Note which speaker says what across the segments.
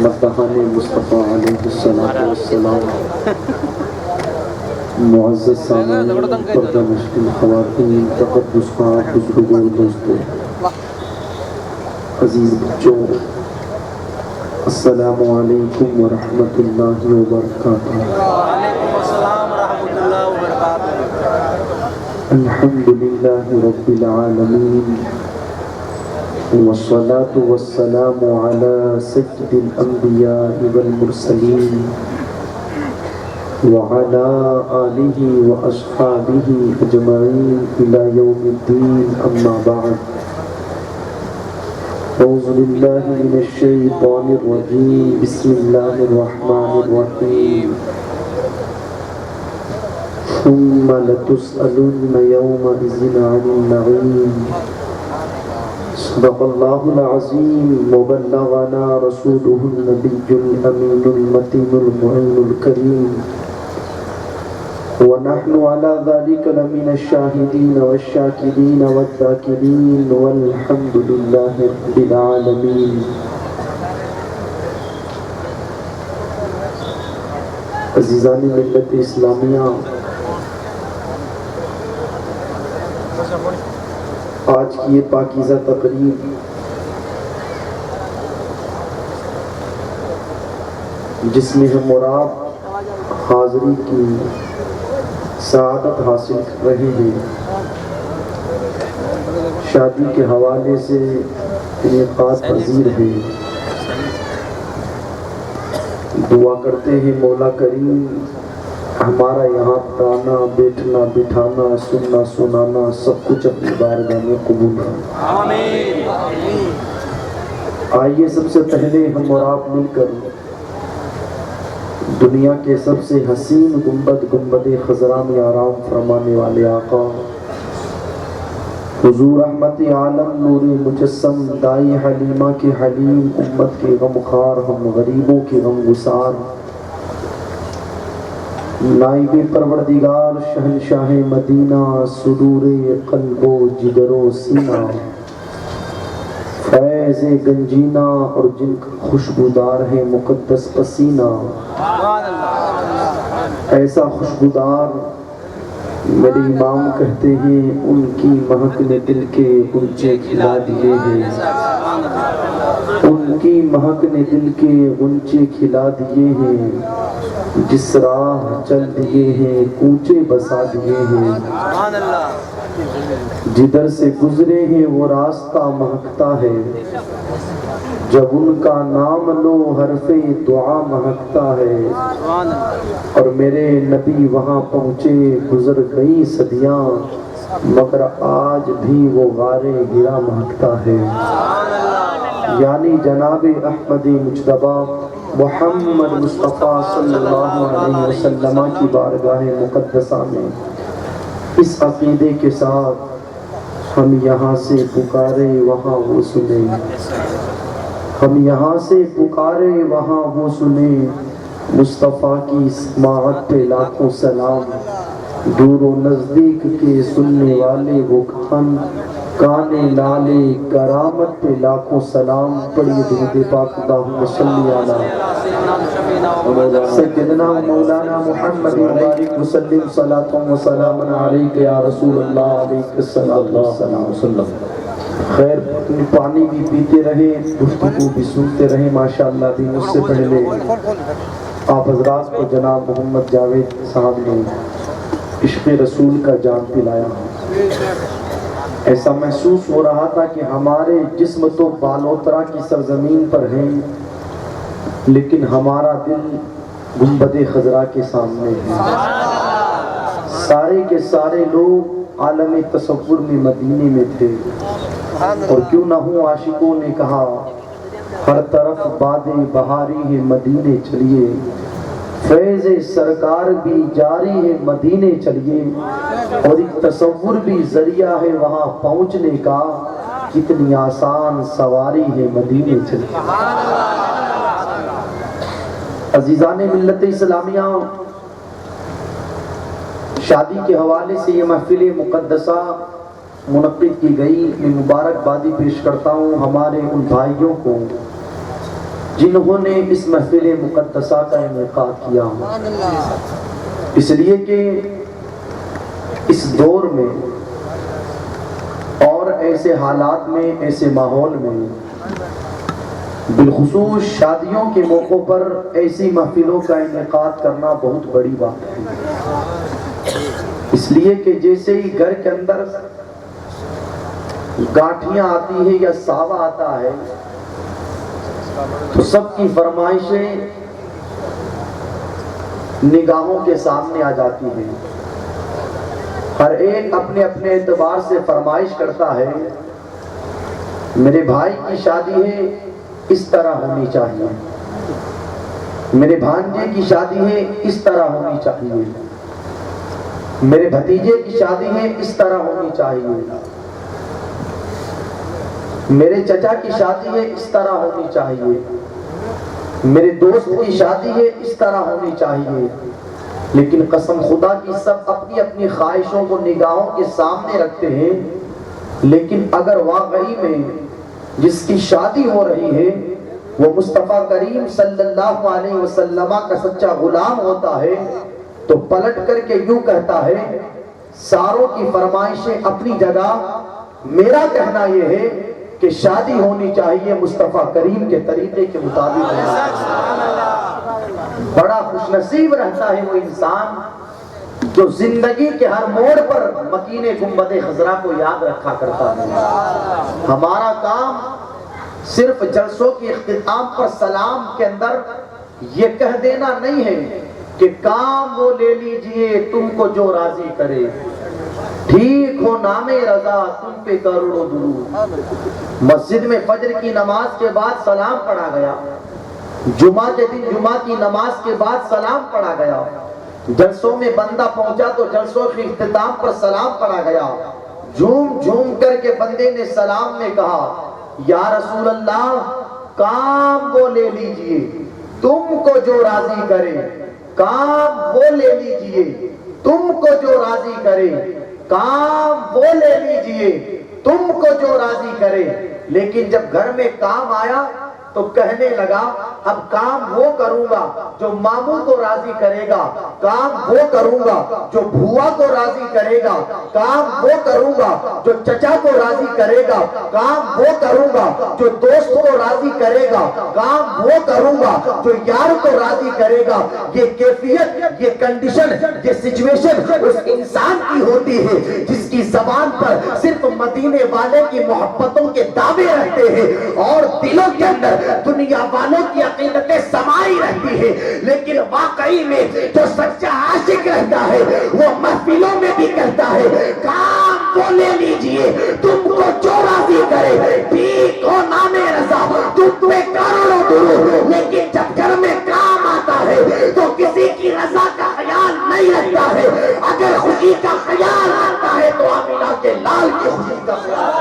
Speaker 1: مدحان مصطفیٰ علیہ السلام، معزز سامعین، پردہ نشین خواتین، تقدس خواہ بزرگوں اور دوستوں، عزیز بچوں، السلام علیکم ورحمۃ اللہ وبرکاتہ۔
Speaker 2: وعلیکم السلام ورحمۃ اللہ وبرکاتہ۔
Speaker 1: الحمدللہ رب العالمین، والصلاة والسلام على سید الانبیاء والمرسلین وعلى آلہ واصحابہ اجمعین الی یوم الدین، اما بعد۔ اعوذ باللہ من الشیطان الرجیم، بسم اللہ الرحمن الرحیم۔ ثم لتسألن يومئذ عن النعیم۔ صدق اللہ العظیم، وبلغنا رسوله النبی الامین المتین المعین الکریم، ونحن على ذلك لمن الشاهدين والشاكرين والذاكرين، والحمد لله رب العالمين۔ عزیزان ملت اسلامیہ، آج کی یہ پاکیزہ تقریب جس میں ہم اور آپ حاضری کی سعادت حاصل کر رہے ہیں، شادی کے حوالے سے انعقاد پذیر ہے۔ دعا کرتے ہیں مولا کریم ہمارا یہاں پڑھنا، بیٹھنا، بٹھانا، سننا، سنانا سب کچھ اپنی بارگاہ میں قبول کرے۔
Speaker 2: آمین۔
Speaker 1: آئیے سب سے پہلے ہم اور آپ مل کر دنیا کے سب سے حسین گنبد، گنبد خضرا میں آرام فرمانے والے آقا حضور رحمت عالم، نور مجسم، دائی حلیمہ کے حلیم، امت کے غمخوار، ہم غریبوں کے غم گسار، نائب پروردگار، شہنشاہ مدینہ، سرور قلب و جگر و سینہ، فیض گنجینہ اور جن کا خوشبودار ہے مقدس پسینہ، ایسا خوشبودار میرے امام کہتے ہیں ان کی مہک نے دل کے غنچے کھلا دیے ہیں، ان کی مہک نے دل کے غنچے کھلا دیے ہیں، جس راہ چل دیے ہیں کوچے بسا دیے ہیں، جدھر سے گزرے ہیں وہ راستہ مہکتا ہے، جب ان کا نام لو حرف دعا مہکتا ہے، اور میرے نبی وہاں پہنچے گزر گئی صدیاں، مگر آج بھی وہ غار ہرا مہکتا ہے۔ یعنی جناب احمد مجتبیٰ محمد مصطفیٰ صلی اللہ علیہ وسلم کی بارگاہ مقدسہ میں اس عقیدے کے ساتھ ہم یہاں سے پکارے وہاں وہ سنے، ہم یہاں سے پکارے وہاں وہ سنے، مصطفیٰ کی سماعت پہ لاکھوں سلام، دور و نزدیک کے سننے والے وہ کانے لالے کرامت پہ لاکھوں سلام۔ پڑھیے درود پاک اللہم صلی علی سیدنا مولانا محمد وبارک وسلم، صلاۃ و سلام علیک یا رسول اللہ، علیک الصلاۃ والسلام۔ خیر پانی بھی پیتے رہے، گفتگو بھی سنتے رہے ماشاءاللہ۔ بھی مجھ سے پہلے آپ حضرات کو جناب محمد جاوید صاحب نے عشق رسول کا جام پلایا، ایسا محسوس ہو رہا تھا کہ ہمارے جسم تو بالوترا کی سرزمین پر ہیں لیکن ہمارا دل گنبد خضرا کے سامنے ہے۔ سارے کے سارے لوگ عالم تصور میں مدینے میں تھے، اور کیوں نہ ہوں عاشقوں نے کہا ہر طرف باد بہاری ہے مدینے چلیے، فیض سرکار بھی جاری ہے مدینے چلیے، اور ایک تصور بھی ذریعہ ہے وہاں پہنچنے کا، کتنی آسان سواری ہے مدینے چلیے۔ عزیزان ملت اسلامیہ، شادی کے حوالے سے یہ محفل مقدسہ منعقد کی گئی، میں مبارکبادی پیش کرتا ہوں ہمارے ان بھائیوں کو جنہوں نے اس محفل مقدسہ کا انعقاد کیا، اس لیے کہ اس دور میں اور ایسے حالات میں، ایسے ماحول میں، بالخصوص شادیوں کے موقع پر ایسی محفلوں کا انعقاد کرنا بہت بڑی بات ہے۔ اس لیے کہ جیسے ہی گھر کے اندر گاٹھیاں آتی ہیں یا ساوا آتا ہے تو سب کی فرمائشیں نگاہوں کے سامنے آ جاتی ہیں۔ ہر ایک اپنے اپنے اعتبار سے فرمائش کرتا ہے، میرے بھائی کی شادی ہے اس طرح ہونی چاہیے، میرے بھانجے کی شادی ہے اس طرح ہونی چاہیے، میرے بھتیجے کی شادی ہے اس طرح ہونی چاہیے، میرے چچا کی شادی ہے اس طرح ہونی چاہیے، میرے دوست کی شادی ہے اس طرح ہونی چاہیے۔ لیکن قسم خدا کی سب اپنی اپنی خواہشوں کو نگاہوں کے سامنے رکھتے ہیں، لیکن اگر واقعی میں جس کی شادی ہو رہی ہے وہ مصطفیٰ کریم صلی اللہ علیہ وسلم کا سچا غلام ہوتا ہے تو پلٹ کر کے یوں کہتا ہے، ساروں کی فرمائشیں اپنی جگہ، میرا کہنا یہ ہے کہ شادی ہونی چاہیے مصطفیٰ کریم کے طریقے کے مطابق۔ بڑا خوش نصیب رہتا ہے وہ انسان جو زندگی کے ہر موڑ پر مکین گنبد خضرا کو یاد رکھا کرتا ہے۔ ہمارا کام صرف جلسوں کی اختتام پر سلام کے اندر یہ کہہ دینا نہیں ہے کہ کام وہ لے لیجئے تم کو جو راضی کرے، ٹھیک ہو نام رضا تم پہ کروڑوں درود۔ مسجد میں فجر کی نماز کے بعد سلام پڑھا گیا، جمعہ کے دن جمعہ کی نماز کے بعد سلام پڑھا گیا، جلسوں میں بندہ پہنچا تو جلسوں کے اختتام پر سلام پڑھا گیا، جھوم جھوم کر کے بندے نے سلام میں کہا، یا رسول اللہ کام وہ لے لیجئے تم کو جو راضی کرے، کام وہ لے لیجئے تم کو جو راضی کرے، کام وہ لے لیجئے تم کو جو راضی کرے۔ لیکن جب گھر میں کام آیا تو کہنے لگا، اب کام وہ کروں گا جو ماموں کو راضی کرے گا، کام وہ کروں گا جو بھوا کو راضی کرے گا، کام وہ کروں گا جو چچا کو راضی کرے گا، کام وہ کروں گا جو دوست کو راضی کرے گا، کام وہ کروں گا جو یار کو راضی کرے گا۔ یہ کیفیت، یہ کنڈیشن، یہ سچویشن اس انسان کی ہوتی ہے جس کی زبان پر صرف مدینے والے کی محبتوں کے دعوے رہتے ہیں اور دلوں کے اندر دنیا والوں کی عقیدتیں سمائی رہتی ہے، لیکن واقعی میں جو سچا عاشق رہتا ہے وہ محفلوں میں بھی کہتا ہے، کام وہ لے لیجئے تم کو جو راضی کرے، ٹھیک ہو نام رضا تم پہ کروڑوں درود۔ لیکن جب گھر میں کام آتا ہے تو کسی کی رضا کا خیال نہیں رکھتا ہے، اگر خوشی کا خیال آتا ہے تو آمینہ کے لال کی خوشی کا خیال۔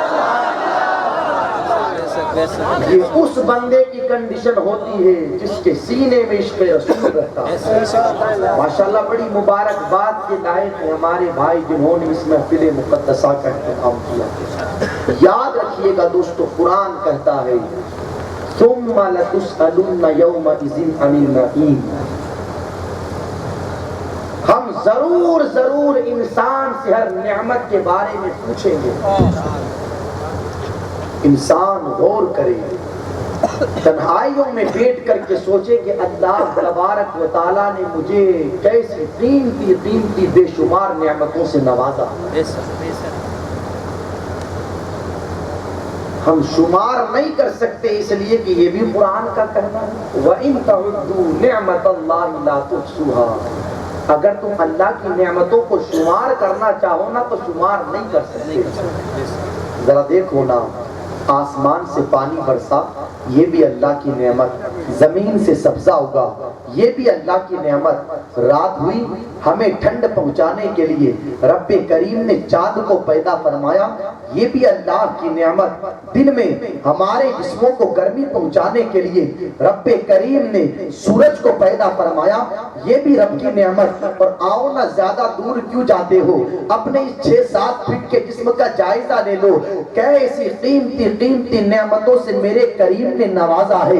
Speaker 1: یہ اس بندے کی کنڈیشن ہوتی ہے جس کے سینے میں عشق رسول رہتا ہے۔ ماشاءاللہ بڑی مبارک بات کے لائق ہے ہمارے بھائی جنہوں نے اس محفل مقدسہ کا اہتمام کیا۔ یاد رکھیے گا دوستو، قرآن کہتا ہے ثم لتسألن یومئذ عن النعیم، ہم ضرور انسان سے ہر نعمت کے بارے میں پوچھیں گے۔ انسان غور کرے، تنہائیوں میں بیٹھ کر کے سوچے کہ اللہ تبارک و تعالیٰ نے مجھے کیسی قیمتی بے شمار نعمتوں سے نوازا۔ ہم شمار نہیں کر سکتے، اس لیے کہ یہ بھی قرآن کا کہنا ہے وَإِن تَعُدُّوا نِعْمَةَ اللَّهِ لَا تُحْصُوهَا، اگر تم اللہ کی نعمتوں کو شمار کرنا چاہو نا تو شمار نہیں کر سکتے۔ ذرا دیکھو نا، آسمان سے پانی برسا یہ بھی اللہ کی نعمت، زمین سے سبزہ اگا یہ بھی اللہ کی نعمت، رات ہوئی ہمیں ٹھنڈ پہنچانے کے لیے رب کریم نے چاند کو پیدا فرمایا یہ بھی اللہ کی نعمت، دن میں ہمارے جسموں کو گرمی پہنچانے کے لیے رب کریم نے سورج کو پیدا فرمایا یہ بھی رب کی نعمت۔ اور آؤ نہ زیادہ دور کیوں جاتے ہو، اپنے اس 6-7 فٹ کے جسم کا جائزہ لے لو، کیسی قیمتی نعمتوں سے میرے کریم نے نوازا ہے۔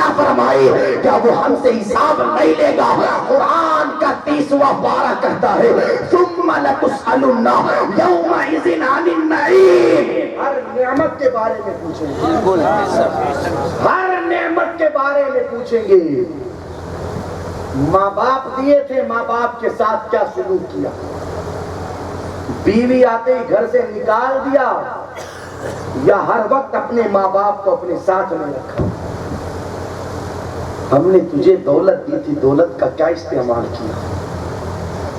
Speaker 1: عطا فرمائے، کیا وہ ہم سے حساب نہیں لے گا؟ قرآن کا 30واں پارہ کہتا ہے ثم لتسألن یومئذ عن النعیم، ہر نعمت کے بارے میں پوچھیں گے،
Speaker 2: بالکل
Speaker 1: ہر نعمت کے بارے میں پوچھیں گے۔ ماں باپ دیے تھے، ماں باپ کے ساتھ کیا سلوک کیا؟ بیوی آتے ہی گھر سے نکال دیا یا ہر وقت اپنے ماں باپ کو اپنے ساتھ میں رکھا؟ ہم نے تجھے دولت دی تھی، دولت کا کیا استعمال کیا؟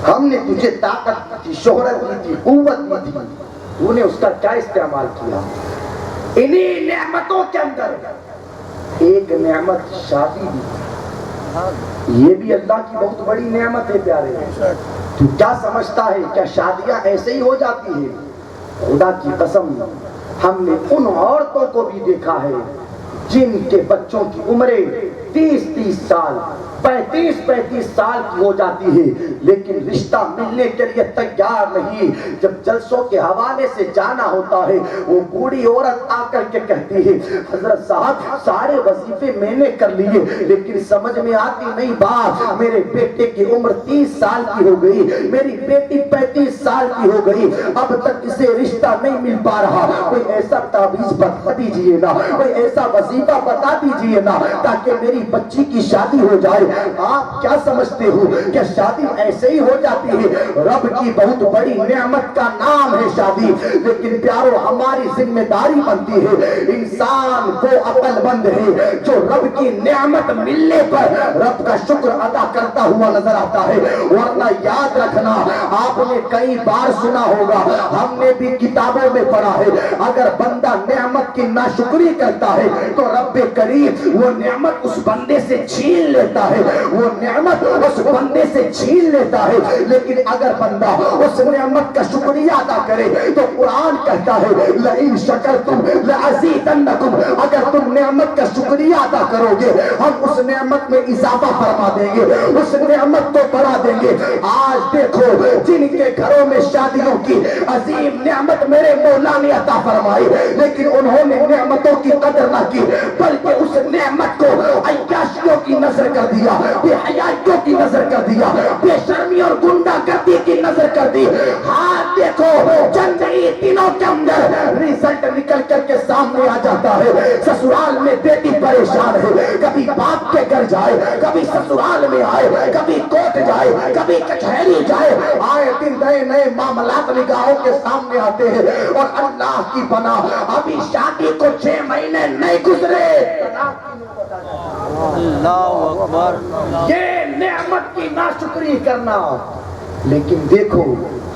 Speaker 1: ہم نے تجھے طاقت دی تھی، شہرت دی تھی، قوت دی تھی، تو نے اس کا کیا استعمال کیا؟ انہی نعمتوں کے اندر ایک نعمت شادی دی، یہ بھی اللہ کی بہت بڑی نعمت ہے پیارے۔ تو کیا سمجھتا ہے کیا شادیاں ایسے ہی ہو جاتی ہیں؟ خدا کی قسم ہم نے ان عورتوں کو بھی دیکھا ہے جن کے بچوں کی عمریں 30 سال 35 سال کی ہو جاتی ہے، لیکن رشتہ ملنے کے لیے تیار نہیں۔ جب جلسوں کے حوالے سے جانا ہوتا ہے، وہ بوڑھی عورت آ کر کے کہتی ہے حضرت صاحب سارے وظیفے میں نے کر لیے لیکن سمجھ میں آتی نہیں بات، میرے بیٹے کی عمر 30 سال کی ہو گئی، میری بیٹی 35 سال کی ہو گئی، اب تک اسے رشتہ نہیں مل پا رہا، کوئی ایسا تعویذ بتا دیجئے نا، کوئی ایسا وظیفہ بتا دیجئے نا تاکہ میری بچی کی شادی ہو جائے۔ آپ کیا سمجھتے ہو کہ شادی ایسے ہی ہو جاتی ہے؟ رب کی بہت بڑی نعمت کا نام ہے شادی، لیکن پیارو ہماری ذمہ داری بنتی ہے، انسان کو عقل مند ہے جو رب کی نعمت ملنے پر رب کا شکر ادا کرتا ہوا نظر آتا ہے۔ ورنہ یاد رکھنا، آپ نے کئی بار سنا ہوگا، ہم نے بھی کتابوں میں پڑھا ہے، اگر بندہ نعمت کی ناشکری کرتا ہے تو رب کریم وہ نعمت اس بندے سے چھین لیتا ہے، وہ نعمت اس بندے سے چھین لیتا ہے۔ لیکن اگر بندہ اس نعمت کا شکریہ ادا کرے تو قرآن کہتا ہے لئن شکرتم لأزیدنکم، اگر تم نعمت کا شکریہ ادا کرو گے ہم اس نعمت میں اضافہ فرما دیں گے، اس نعمت کو بڑھا دیں گے۔ آج دیکھو جن کے گھروں میں شادیوں کی عظیم نعمت میرے مولا نے عطا فرمائی، لیکن انہوں نے نعمتوں کی قدر نہ کی بلکہ اس نعمت کو عیاشیوں کی نظر کر دیا، بے حیائیوں کی نظر کر دیا، بے شرمی اور گنڈا گردی کی نظر کر دی۔ ہاں دیکھو چند ہی دنوں کے اندر ریزلٹ نکل کر کے سامنے آ جاتا ہے، سسرال میں بیٹی پریشان ہے، کبھی باپ کے گھر جائے، کبھی سسرال میں آئے، کبھی کوٹ جائے، کبھی کچہری جائے، آئے دن نئے نئے معاملات نگاہوں کے سامنے آتے ہیں، اور اللہ کی پناہ ابھی شادی کو 6 مہینے نہیں گزرے
Speaker 2: اللہ اکبر،
Speaker 1: یہ نعمت کی ناشکری کرنا۔ لیکن دیکھو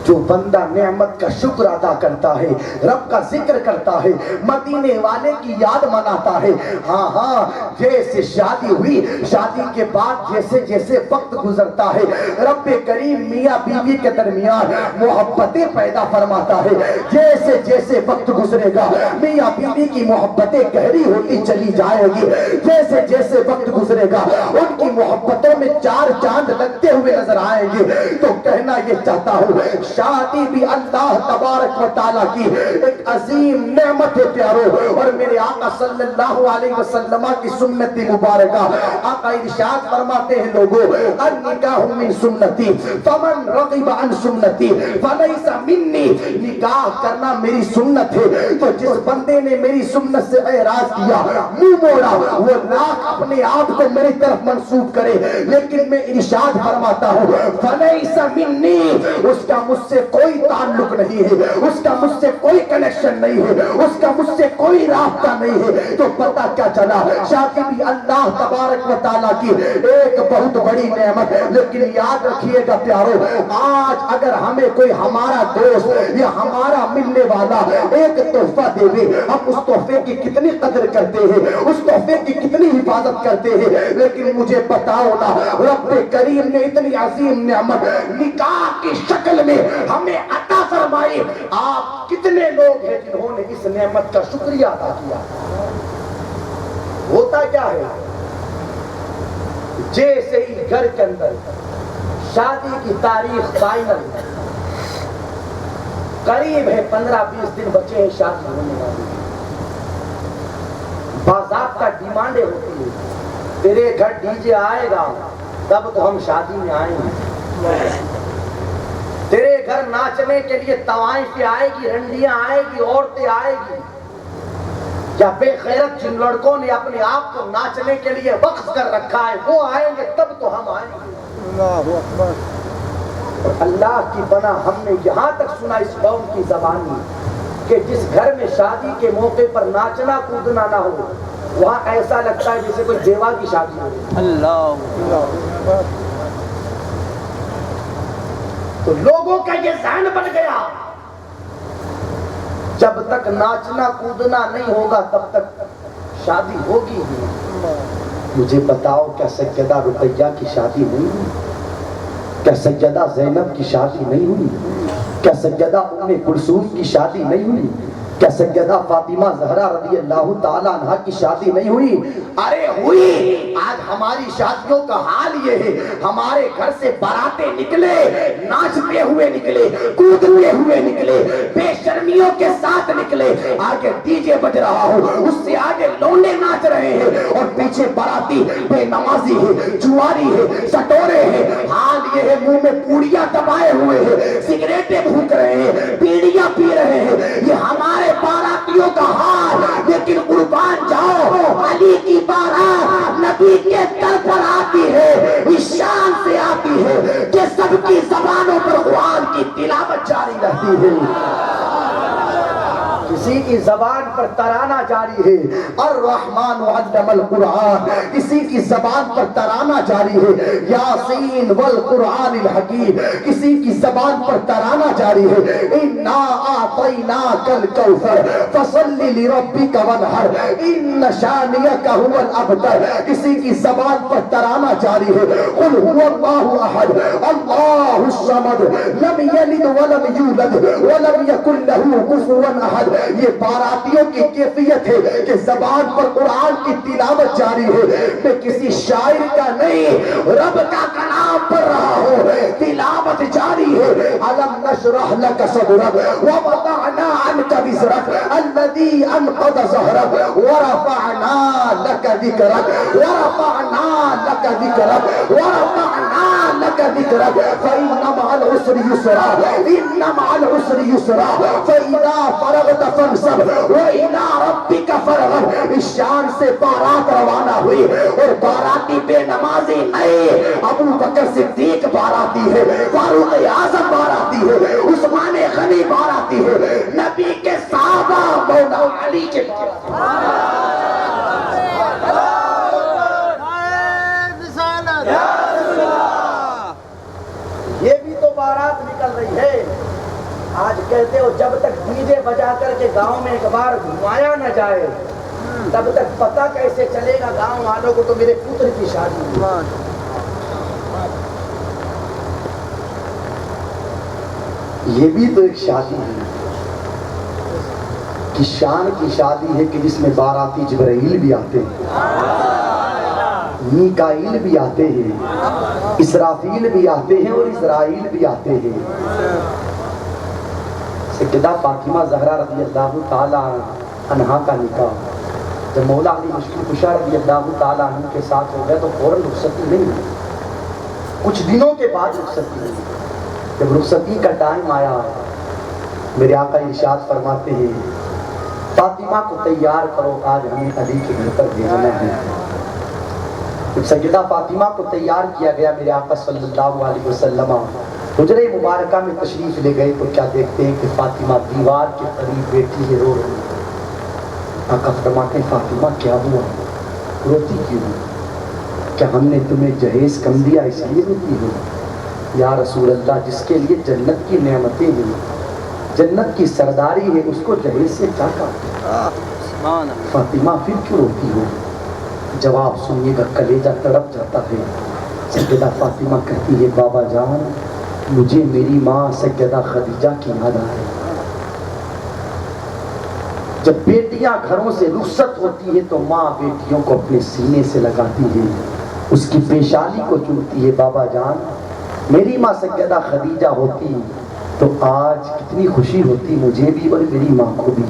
Speaker 1: جو بندہ نعمت کا شکر ادا کرتا ہے، رب کا ذکر کرتا ہے، مدینے والے کی یاد مناتا ہے، ہاں جیسے شادی ہوئی، شادی کے بعد جیسے جیسے وقت گزرتا ہے رب کریم میاں بیوی کے درمیان محبتیں پیدا فرماتا ہے، جیسے جیسے وقت گزرے گا میاں بیوی کی محبتیں گہری ہوتی چلی جائے گی، جیسے جیسے وقت گزرے گا ان کی محبتوں میں 4 چاند لگتے ہوئے نظر آئیں گے۔ تو کہنا یہ چاہتا ہوں شادی بھی اللہ تبارک و تعالیٰ کی ایک عظیم نعمت ہے پیارو، اور میرے آقا صلی اللہ علیہ وسلم کی سنت مبارکہ، آقا ارشاد فرماتے ہیں لوگوں النکاح من سنتی فمن رغب عن سنتی فلیس منی، نکاح کرنا میری سنت ہے، تو جس بندے نے میری سنت سے اعراض کیا، منہ موڑا، وہ لاکھ اپنے آپ کو میری طرف منسوب کرے، لیکن میں ارشاد فرماتا ہوں فلیس منی، اس کا مجھ سے کوئی تعلق نہیں ہے، اس کا مجھ سے کوئی کنیکشن نہیں ہے، اس کا مجھ سے کوئی رابطہ نہیں ہے۔ تو پتہ کیا چلا شادی بھی اللہ تبارک و تعالیٰ کی ایک بہت بڑی نعمت، لیکن یاد رکھیے گا پیارو، آج اگر ہمیں کوئی ہمارا دوست یا ہمارا ملنے والا ایک تحفہ دے دے، ہم اس تحفے کی کتنی قدر کرتے ہیں، اس تحفے کی کتنی حفاظت کرتے ہیں، لیکن مجھے بتاؤ نا رب کریم نے اتنی عظیم نعمت نکاح کی شکل میں ہمیں عطا فرمائی، آپ کتنے لوگ ہیں جنہوں نے اس نعمت کا شکریہ ادا کیا؟ ہوتا کیا ہے جیسے ہی گھر کے اندر شادی کی تاریخ فائنل قریب ہے، 15-20 دن بچے ہیں شادی ہونے والی، باضابطہ ڈیمانڈیں ہوتی ہیں،
Speaker 3: تیرے گھر ڈی جے آئے گا تب تو ہم شادی میں آئیں گے. تیرے گھر ناچنے کے لیے طوائف آئے گی, رنڈیاں آئے گی, عورتیں آئے گی. یا بے غیرت جن لڑکوں نے اپنے آپ کو ناچنے کے لیے وقف کر رکھا ہے وہ آئیں گے تب تو ہم آئیں گے. اور اللہ کی بنا ہم نے یہاں تک سنا اس قوم کی زبان میں کہ جس گھر میں شادی کے موقع پر ناچنا کودنا نہ ہو وہاں ایسا لگتا ہے جیسے کوئی بیوہ کی شادی ہو.
Speaker 2: اللہ
Speaker 3: تو لوگوں کا یہ ذہن بن گیا جب تک ناچنا کودنا نہیں ہوگا تب تک شادی ہوگی ہی. مجھے بتاؤ کیا سیدہ رقیہ کی شادی نہیں ہوئی؟ کیا سیدہ زینب کی شادی نہیں ہوئی؟ کیا سیدہ ام کلثوم کی شادی نہیں ہوئی؟ کیا سیدہ فاطمہ زہرا رضی اللہ تعالیٰ عنہ کی شادی نہیں ہوئی؟ ارے ہوئی. آج ہماری شادیوں کا حال یہ ہے, ہمارے گھر سے باراتیں نکلے, ناچتے ہوئے نکلے, کودتے ہوئے نکلے, بے شرمیوں کے ساتھ نکلے, آگے ڈی جے بج رہا ہو, اس سے آگے لونڈے ناچ رہے ہیں اور پیچھے باراتی بے نمازی ہے, جواری ہے, سٹورے ہیں. حال یہ ہے منہ میں پوڑیاں دبائے ہوئے ہیں, سگریٹیں پھونک رہے ہیں, بیڑیاں پی رہے ہیں. یہ ہمارے باراتیوں کا حال. لیکن قربان جاؤ علی کی بارات نبی کے در پر آتی ہے, اس شان سے آتی ہے کہ سب کی زبانوں پر قرآن کی تلاوت جاری رہتی ہے. کسی کی زبان پر ترانہ جاری ہے, الرحمن علم القرآن, کسی کی زبان پر ترانہ جاری ہے, یاسین والقرآن الحکیم, کسی کی زبان پر ترانہ جاری ہے, انا اعطیناک الکوثر فصل لربک وانحر ان شانئک هو الابتر, کسی کی زبان پر ترانہ جاری ہے, قل هو اللہ احد اللہ الصمد لم یلد ولم یولد ولم یکن له کفوا احد. یہ باراتیوں کی کیفیت ہے کہ زبان پر قرآن کی تلاوت جاری ہے. میں کسی شاعر کا نہیں, رب کا کلام پڑھ رہا ہوں, تلاوت جاری ہے. الم نشرح لک صدرک ووضعنا عنک وزرک الذی انقض ظہرک ورفعنا لک ذکرک ورفعنا لک ذکرک ورفعنا لک ذکرک فإن مع العسر یسرا ان مع العسر یسرا فإذا فرغت فانصب وإلى ربك فارغب. اس شان سے بارات روانہ ہوئی اور باراتی بے نمازی نہیں, ابو بکر صدیق باراتی ہے, فاروق اعظم باراتی ہے, عثمان غنی باراتی ہے, نبی کے صحابہ مولا علی کے یہ بھی تو بارات نکل رہی ہے. آج کہتے ہو جب تک ڈی جے بجا کر کے گاؤں میں ایک بار گھمایا نہ جائے تب تک پتہ کیسے چلے گا گاؤں والوں کو تو میرے پتر کی شادی ہے. یہ بھی تو ایک شادی ہے کہ شان کی شادی ہے کہ جس میں باراتی جبرائیل بھی آتے ہیں, میکائیل بھی آتے ہیں, اسرافیل بھی آتے ہیں اور اسرائیل بھی آتے ہیں. سیدہ فاطمہ زہرا رضی اللہ تعالیٰ عنہا کا نکاح جب مولا علی مشکل کشا رضی اللہ تعالیٰ عنہ کے ساتھ ہو گیا تو فوراً رخصتی نہیں ہوئی, کچھ دنوں کے بعد رخصتی ہوئی. جب رخصتی کا ٹائم آیا میرے آقا ارشاد فرماتے ہیں فاطمہ کو تیار کرو, آج ہمیں علی کے گھر پر بھیجنا ہے. جب سیدہ فاطمہ کو تیار کیا گیا میرے آقا صلی اللہ علیہ وسلم حجرہ مبارکہ میں تشریف لے گئے تو کیا دیکھتے ہیں کہ فاطمہ دیوار کے قریب بیٹھی ہے, رو رہی ہے. آقا فرماتے ہیں فاطمہ کیا ہوا, روتی کیوں؟ کیا ہم نے تمہیں جہیز کم دیا اس لیے روتی ہو؟ یا رسول اللہ جس کے لیے جنت کی نعمتیں ہیں, جنت کی سرداری ہے, اس کو جہیز سے کیا کہا؟ فاطمہ پھر کیوں روتی ہو؟ جواب سنیے گا, کلیجہ تڑپ جاتا ہے. سیدہ فاطمہ کہتی ہے بابا جان مجھے میری ماں سیدہ خدیجہ کی یاد آئے. جب بیٹیاں گھروں سے رخصت ہوتی ہے تو ماں بیٹیوں کو اپنے سینے سے لگاتی ہے, اس کی پیشانی کو چومتی ہے. بابا جان میری ماں سیدہ خدیجہ ہوتی تو آج کتنی خوشی ہوتی مجھے بھی اور میری ماں کو بھی.